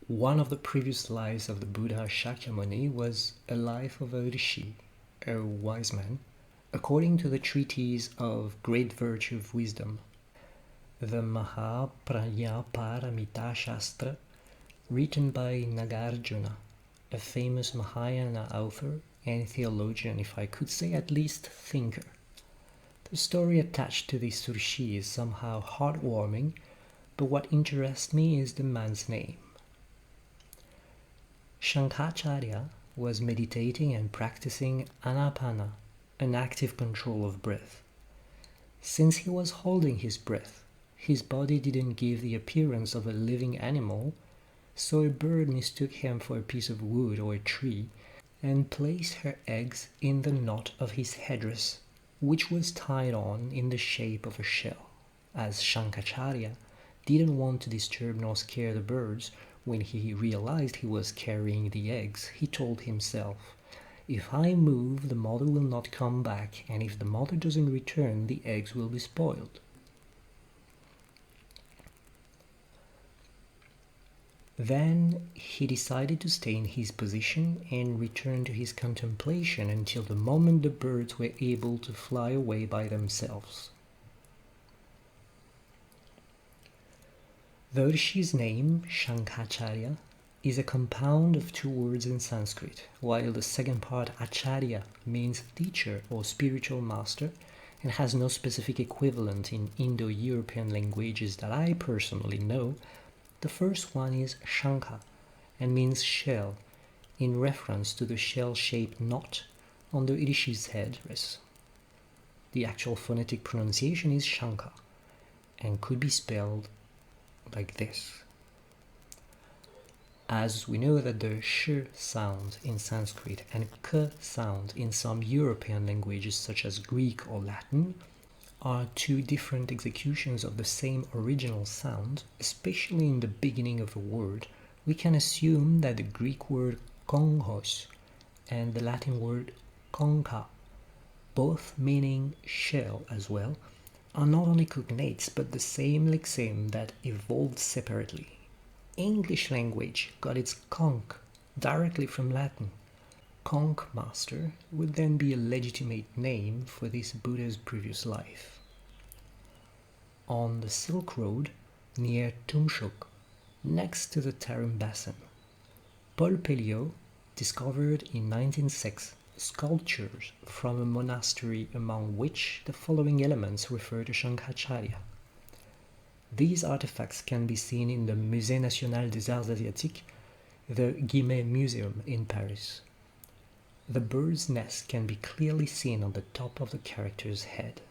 One of the previous lives of the Buddha Śākyamuni was a life of a rishi, a wise man, according to the treatise of Great Virtue of Wisdom, the Mahāprajñāpāramitāśāstra, written by Nāgārjuna, a famous Mahayana author and theologian, if I could say at least thinker. The story attached to this rishi is somehow heartwarming, but what interests me is the man's name. Śaṅkhācārya was meditating and practicing ānāpāna, an active control of breath. Since he was holding his breath, his body didn't give the appearance of a living animal, so a bird mistook him for a piece of wood or a tree and placed her eggs in the knot of his headdress, which was tied on in the shape of a shell. As Śaṅkhācārya didn't want to disturb nor scare the birds, when he realized he was carrying the eggs, he told himself, "If I move, the mother will not come back, and if the mother doesn't return, the eggs will be spoiled." Then he decided to stay in his position and return to his contemplation until the moment the birds were able to fly away by themselves. The rishi's name, Śaṅkhācārya, is a compound of two words in Sanskrit, while the second part, acharya, means teacher or spiritual master and has no specific equivalent in indo-european languages that I personally know. The first one is shankha and means shell, in reference to the shell-shaped knot on the rishi's headdress. The actual phonetic pronunciation is shankha and could be spelled like this. As we know that the sh sound in Sanskrit and k sound in some European languages such as Greek or Latin are two different executions of the same original sound, especially in the beginning of a word, we can assume that the Greek word konchos and the Latin word concha, both meaning shell as well, are not only cognates but the same lexeme that evolved separately. English language got its conch directly from Latin. Conch master would then be a legitimate name for this Buddha's previous life. On the Silk Road, near Tumshuk, next to the Tarim Basin, Paul Pelliot discovered in 1906 sculptures from a monastery among which the following elements refer to Śaṅkhācārya. These artifacts can be seen in the Musée national des arts asiatiques, the Guimet Museum in Paris. The bird's nest can be clearly seen on the top of the character's head.